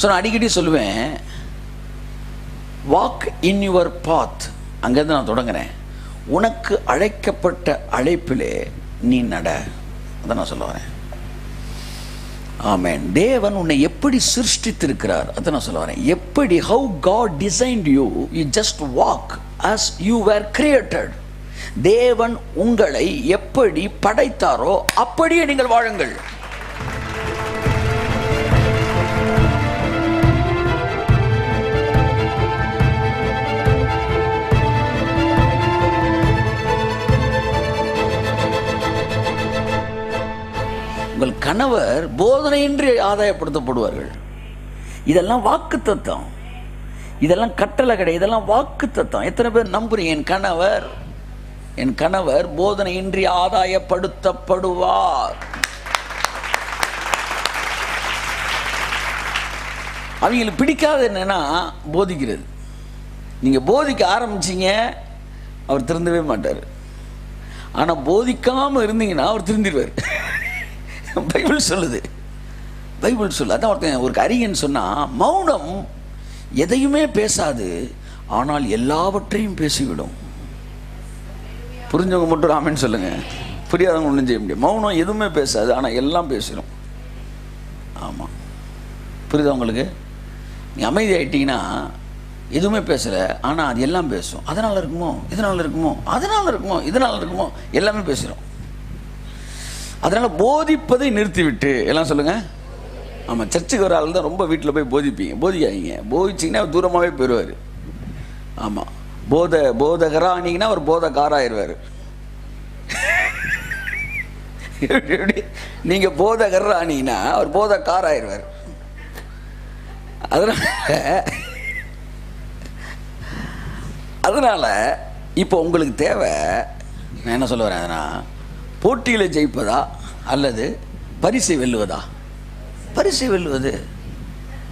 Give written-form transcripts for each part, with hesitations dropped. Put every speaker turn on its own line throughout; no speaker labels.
So நான் அடிக்கடி சொல்லுவேன், வாக் இன் யுவர் பாத். அங்கேருந்து நான் தொடங்குறேன். உனக்கு அழைக்கப்பட்ட அழைப்பிலே நீ நட. அதை நான் சொல்ல வரேன். ஆமென். தேவன் உன்னை எப்படி சிருஷ்டித்திருக்கிறார் அதை நான் சொல்ல வரேன். எப்படி, how God designed you, you just walk as you were created. தேவன் உங்களை எப்படி படைத்தாரோ அப்படியே நீங்கள் வாழுங்கள். உங்கள் கணவர் போதனையின்றி ஆதாயப்படுத்தப்படுவார்கள். இதெல்லாம் வாக்கு தத்தம், இதெல்லாம் கட்டளை கிடையாது, இதெல்லாம் வாக்கு தத்தம். எத்தனை பேர் நம்புறீங்க? என் கணவர் போதனையின்றி ஆதாயப்படுத்தப்படுவார். அவங்களுக்கு பிடிக்காது என்னன்னா போதிக்கிறது. நீங்கள் போதிக்க ஆரம்பிச்சிங்க, அவர் திருந்தவே மாட்டார். ஆனால் போதிக்காமல் இருந்தீங்கன்னா அவர் திருந்திடுவார். பைபிள் சொல்லுது. அதான் ஒருத்தன் ஒரு அறிஞன் சொன்னால், மௌனம் எதையுமே பேசாது, ஆனால் எல்லாவற்றையும் பேசிவிடும். புரிஞ்சவங்க மட்டும் ஆமென் சொல்லுங்க. புரியாதவங்க ஒன்றும் செய்ய முடியும். மௌனம் எதுவுமே பேசாது, ஆனால் எல்லாம் பேசிடும். ஆமாம், புரியுதா உங்களுக்கு? நீ அமைதி ஆகிட்டீங்கன்னா எதுவுமே பேசலை, ஆனால் அது எல்லாம் பேசும். அதனால் இருக்குமோ, இதனால் இருக்குமோ, இதனால் இருக்குமோ, எல்லாமே பேசிடும். அதனால் போதிப்பதை நிறுத்திவிட்டு எல்லாம் சொல்லுங்கள். ஆமாம், சர்ச்சுக்கு வர ஆள் தான் ரொம்ப வீட்டில் போய் போதிக்காதீங்க. போதிச்சிங்கன்னா அவர் தூரமாகவே போயிடுவார். ஆமாம், போதகரானீங்கன்னா அவர் போதக்காராயிருவார். எப்படி? நீங்கள் போதகரானீங்கன்னா அவர் போதக்காராயிருவார். அதனால் இப்போ உங்களுக்கு தேவை, நான் என்ன சொல்ல வரேன், அதனால் போட்டியில் ஜெயிப்பதா அல்லது பரிசை வெல்லுவதா? பரிசை வெல்லுவது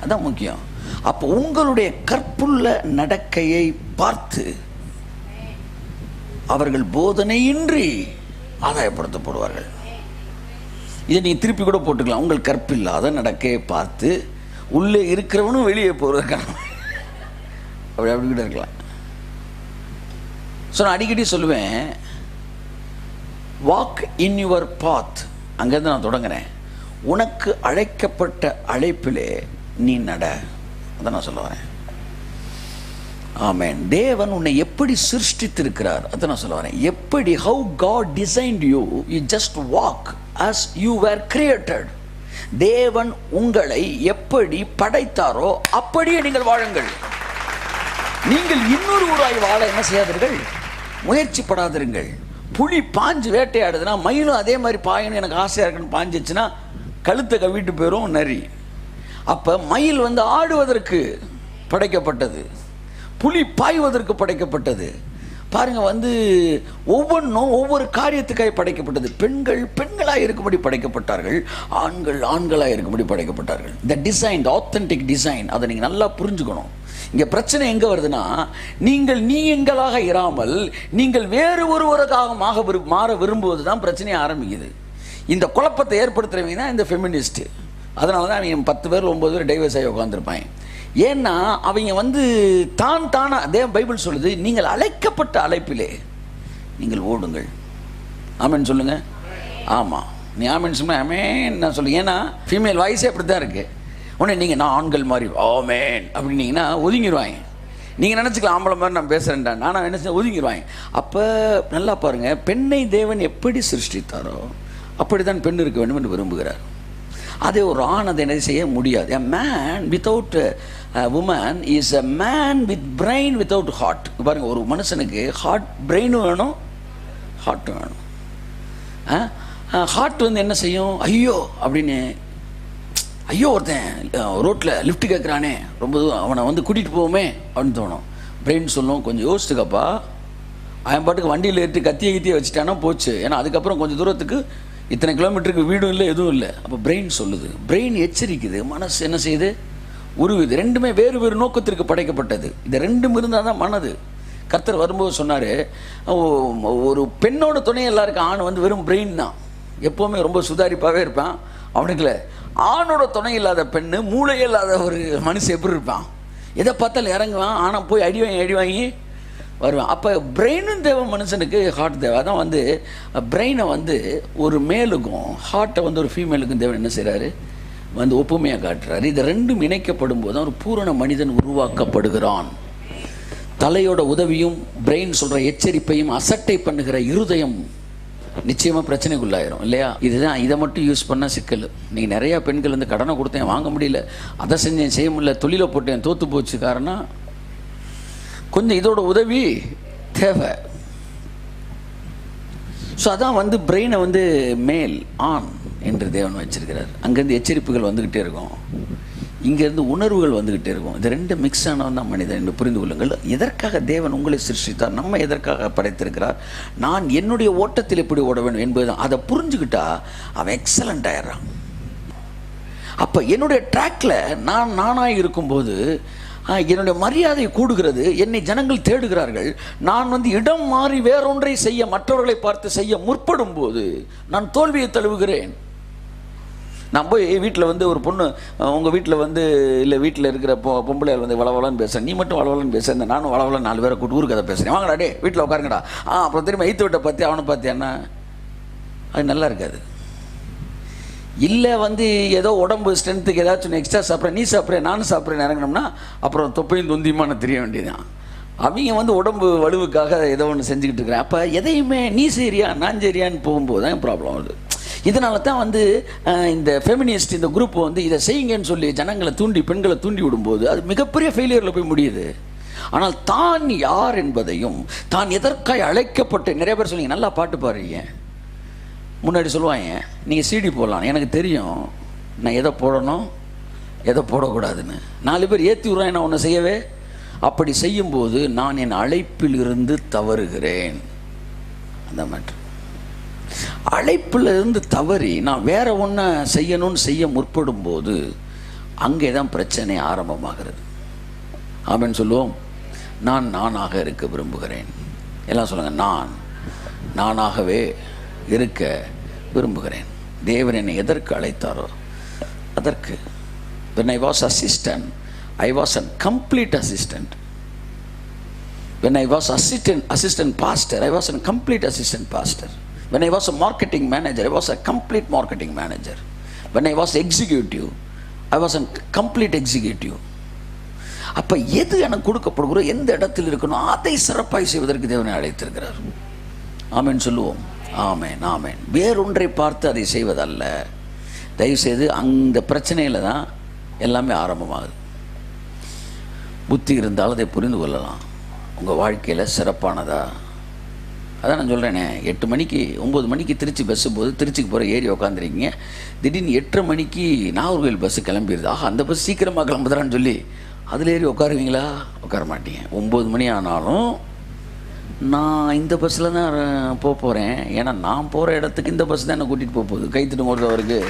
அதான் முக்கியம். அப்போ உங்களுடைய கற்புள்ள நடக்கையை பார்த்து அவர்கள் போதனையின்றி ஆதாயப்படுத்தப்படுவார்கள். இதை நீங்கள் திருப்பி கூட போட்டுக்கலாம். உங்கள் கற்பில்லாத நடக்கையை பார்த்து உள்ளே இருக்கிறவனும் வெளியே போகிறதுக்கான அப்படி கூட இருக்கலாம். ஸோ நான் அடிக்கடி சொல்லுவேன், வாக் இன் யுவர் பாத். அங்கேருந்து நான் தொடங்குறேன். உனக்கு அழைக்கப்பட்ட அழைப்பிலே நீ நட. அதை நான் சொல்ல வரேன். ஆமென். தேவன் உன்னை எப்படி சிருஷ்டித்திருக்கிறார் அதை நான் சொல்ல வரேன். எப்படி, how God designed you, you just walk as you were created. தேவன் உங்களை எப்படி படைத்தாரோ அப்படியே நீங்கள் வாழுங்கள். நீங்கள் இன்னொரு ஊராய் வாழ என்ன செய்யாதீர்கள், முயற்சிப்படாதிருங்கள். புலி பாஞ்சு வேட்டையாடுதுன்னா மயிலும் அதே மாதிரி பாயணும் எனக்கு ஆசையாக இருக்குன்னு பாஞ்சிச்சுன்னா கழுத்தை கவிட்டு போயிடும் நரி. அப்போ மயில் ஆடுவதற்கு படைக்கப்பட்டது, புலி பாய்வதற்கு படைக்கப்பட்டது. பாருங்க, ஒவ்வொன்றும் ஒவ்வொரு காரியத்துக்காக படைக்கப்பட்டது. பெண்கள் பெண்களாக இருக்கும்படி படைக்கப்பட்டார்கள், ஆண்கள் ஆண்களாக இருக்கும்படி படைக்கப்பட்டார்கள். த டிசைன், ஆத்தென்டிக் டிசைன், அதை நீங்கள் நல்லா புரிஞ்சுக்கணும். இங்கே பிரச்சனை எங்கே வருதுன்னா, நீங்கள் நீங்களாக இராமல் நீங்கள் வேறு ஒருவருக்காக மாற விரும்புவது தான் பிரச்சனையை ஆரம்பிக்குது. இந்த குழப்பத்தை ஏற்படுத்துகிறவங்க தான் இந்த ஃபெமினிஸ்ட்டு. அதனால தான் அவங்க 10 பேர் 9 பேர் டைவர்ஸ் ஆகி உட்காந்துருப்பாங்க. ஏன்னா அவங்க தானாக பைபிள் சொல்லுது, நீங்கள் அழைக்கப்பட்ட அழைப்பிலே நீங்கள் ஓடுங்கள். ஆமென் சொல்லுங்க. ஆமாம், நீ ஆமென் சொன்ன ஆமென் நான் சொல்லுங்க. ஏன்னா ஃபீமேல் வாய்ஸே அப்படி தான் இருக்குது. உடனே நீங்கள் நான் ஆண்கள் மாதிரி ஆமென் அப்படின்னீங்கன்னா ஒதுங்கிடுவாங்க. நீங்கள் நினச்சிக்கலாம் ஆம்பளை மாதிரி நான் பேசுகிறேன்டா, நான் என்ன ஒதுங்கிடுவாங்க. அப்போ நல்லா பாருங்கள், பெண்ணை தேவன் எப்படி சிருஷ்டித்தாரோ அப்படி தான் பெண் இருக்க வேண்டும் என்று விரும்புகிறார். அதே ஒரு ஆண் அதை என்ன செய்ய முடியாது. A man without a woman is a man with brain without heart. பாருங்கள், ஒரு மனுஷனுக்கு பிரெயினும் வேணும், ஹார்ட்டும் வேணும். ஹார்ட் என்ன செய்யும், ஐயோ அப்படின்னு, ஐயோ ஒருத்தன் ரோட்டில் லிஃப்ட் கேட்குறானே, ரொம்ப அவனை கூட்டிகிட்டு போவோமே அப்படின்னு தோணும். பிரெயின் சொல்லும், கொஞ்சம் யோசிச்சுக்கப்பா, அவன் பாட்டுக்கு வண்டியில் ஏற்றி கத்தியை வச்சுட்டானா போச்சு. ஏன்னா அதுக்கப்புறம் கொஞ்சம் தூரத்துக்கு இத்தனை கிலோமீட்டருக்கு வீடும் இல்லை, எதுவும் இல்லை. அப்போ பிரெயின் சொல்லுது, பிரெயின் எச்சரிக்குது, மனசு என்ன செய்யுது, உருவுது. ரெண்டுமே வேறு வேறு நோக்கத்திற்கு படைக்கப்பட்டது. இது ரெண்டும் இருந்தால் தான் மனது. கர்த்தர் வரும்போது சொன்னார், ஒரு பெண்ணோட துணை எல்லாருக்கும். ஆண் வெறும் பிரெயின் தான், எப்போவுமே ரொம்ப சுதாரிப்பாகவே இருப்பான். அவனுக்குல ஆணோட துணை இல்லாத பெண்ணு, மூளை இல்லாத ஒரு மனுஷன் எப்படி இருப்பான்? எதை பார்த்தாலும் இறங்குவான், ஆனால் போய் அடி வாங்கி வருவான். அப்போ பிரெயினும் தேவை மனுஷனுக்கு, ஹார்ட் தேவை. அதான் வந்து பிரெயினை வந்து ஒரு மேலுக்கும் ஹார்ட்டை வந்து ஒரு ஃபீமேலுக்கும் தேவை என்ன செய்கிறாரு, வந்து ஒப்புமையாக காட்டுறாரு. இது ரெண்டும் இணைக்கப்படும் போது தான் ஒரு பூரண மனிதன் உருவாக்கப்படுகிறான். தலையோட உதவியும் பிரெயின் சொல்கிற எச்சரிப்பையும் அசட்டை பண்ணுகிற இருதயம் நிச்சயமாக பிரச்சனைக்குள்ளாயிரும் இல்லையா? இதுதான், இதை மட்டும் யூஸ் பண்ணால் சிக்கல். நீங்கள் நிறையா பெண்கள் வந்து கடனை கொடுத்தேன் வாங்க முடியல, அதை செஞ்சேன் செய்ய முடியல, தொழிலை போட்டேன் தோற்று போச்சு. காரணம் கொஞ்சம் இதோட உதவி தேவை. ஸோ அதான் வந்து பிரெயினை வந்து மேல் ஆண் என்று தேவன் வச்சிருக்கிறார். அங்கேருந்து எச்சரிப்புகள் வந்துக்கிட்டே இருக்கும், இங்கேருந்து உணர்வுகள் வந்துக்கிட்டே இருக்கும். இது ரெண்டு மிக்ஸ் ஆனவன் தான் மனிதன் என்று புரிந்து கொள்ளுங்கள். எதற்காக தேவன் உங்களை சிருஷ்டித்தார், நம்ம எதற்காக படைத்திருக்கிறார், நான் என்னுடைய ஓட்டத்தில் எப்படி ஓட வேண்டும் என்பதுதான். அதை புரிஞ்சுக்கிட்டா அவன் எக்ஸலண்ட் ஆயிடுறான். அப்போ என்னுடைய ட்ராக்ல நானாக இருக்கும்போது என்னுடைய மரியாதை கூடுகிறது, என்னை ஜனங்கள் தேடுகிறார்கள். நான் வந்து இடம் மாறி வேறொன்றை செய்ய, மற்றவர்களை பார்த்து செய்ய முற்படும் போது நான் தோல்வியை தழுவுகிறேன். நான் போய் வீட்டில் வந்து ஒரு பொண்ணு, உங்கள் வீட்டில் வந்து இல்லை வீட்டில் இருக்கிற பொம்பளையால் வந்து வளவலன்னு பேசுகிறேன், நீ மட்டும் வளவலன்னு பேசுகிறேன், நானும் வளவலன் 4 பேரை கூட்டு ஊருக்கு அதை பேசுகிறேன், வாங்கடா டே வீட்டில் உட்காருங்கடா. அப்புறம் திரும்ப எய்த்து விட்ட பார்த்து அவனை பார்த்தியான்னா அது நல்லா இருக்காது. இல்லை வந்து ஏதோ உடம்பு ஸ்ட்ரென்த்துக்கு ஏதாச்சும் எக்ஸ்ட்ரா சாப்பிட்றேன், நீ சாப்பிட்றேன் நானும் சாப்பிட்றேன் இறங்கினோம்னா அப்புறம் தொப்பையும் தொந்தியுமான தெரிய வேண்டியதுதான். அவங்க வந்து உடம்பு வலுவுக்காக ஏதோ ஒன்று செஞ்சுக்கிட்டு இருக்கிறேன். அப்போ எதையுமே நீ சரியா நான் சரியான்னு போகும்போது தான் ப்ராப்ளம் வருது. இதனால தான் வந்து இந்த ஃபெமினிஸ்ட் இந்த குரூப் வந்து இதை செய்யுங்கன்னு சொல்லி ஜனங்களை தூண்டி பெண்களை தூண்டி விடும்போது அது மிகப்பெரிய ஃபெயிலியரில் போய் முடியுது. ஆனால் தான் யார் என்பதையும் தான் எதற்காக அழைக்கப்பட்டு, நிறைய பேர் சொல்லிங்க நல்லா பாட்டு பாடுறீங்க, முன்னாடி சொல்லுவாங்க நீங்கள் சிடி போடலாம், எனக்கு தெரியும் நான் எதை போடணும் எதை போடக்கூடாதுன்னு. 4 பேர் ஏற்றி விடுறான் நான் ஒன்று செய்யவே. அப்படி செய்யும்போது நான் என் அழைப்பில் இருந்து தவறுகிறேன். அந்த மாதிரி அழைப்பில் இருந்து தவறி நான் வேற ஒன்றை செய்யணும்னு செய்ய முற்படும் போது அங்கே தான் பிரச்சனை ஆரம்பமாகிறது. ஆமென் சொல்லுவோம். நான் நானாக இருக்க விரும்புகிறேன். எல்லாம் சொல்லுங்கள், நானாகவே இருக்க விரும்புகிறேன். தேவன் என்னை எதற்கு அழைத்தாரோ அதற்கு. when I was assistant, I was a complete assistant. when I was assistant pastor, I was a complete assistant pastor. when I was a marketing manager, I was a complete marketing manager. when I was executive, I was a complete executive. அப்போ எது எனக்கு கொடுக்கப்படுகிறோ, எந்த இடத்தில் இருக்கணும் அதை சிறப்பாய் செய்வதற்கு தேவனை அழைத்திருக்கிறார். ஆமென் சொல்லுவோம். ஆமென் ஆமென். வேறொன்றை பார்த்து அதை செய்வதல்ல. தயவுசெய்து அந்த பிரச்சனையில் தான் எல்லாமே ஆரம்பமாகுது. புத்தி இருந்தால் அதை புரிந்து கொள்ளலாம். உங்கள் வாழ்க்கையில் சிறப்பானதா? அதான் நான் சொல்கிறேனே, 8 மணிக்கு 9 மணிக்கு திருச்சி பஸ்ஸு போது திருச்சிக்கு போகிற ஏறி உட்காந்துருக்கீங்க, திடீர்னு 8:30 மணிக்கு நாகர்கோவில் பஸ்ஸு கிளம்பிடுது. அந்த பஸ் சீக்கிரமாக கிளம்புதான்னு சொல்லி அதில் ஏறி உட்காருவீங்களா? உட்கார மாட்டீங்க. 9 மணி ஆனாலும் நான் இந்த பஸ்ஸில் தான் போகிறேன், ஏன்னா நான் போகிற இடத்துக்கு இந்த பஸ் தான் என்னை கூட்டிகிட்டு போகுது. கைத்துட்டு போகிறது அவருக்கு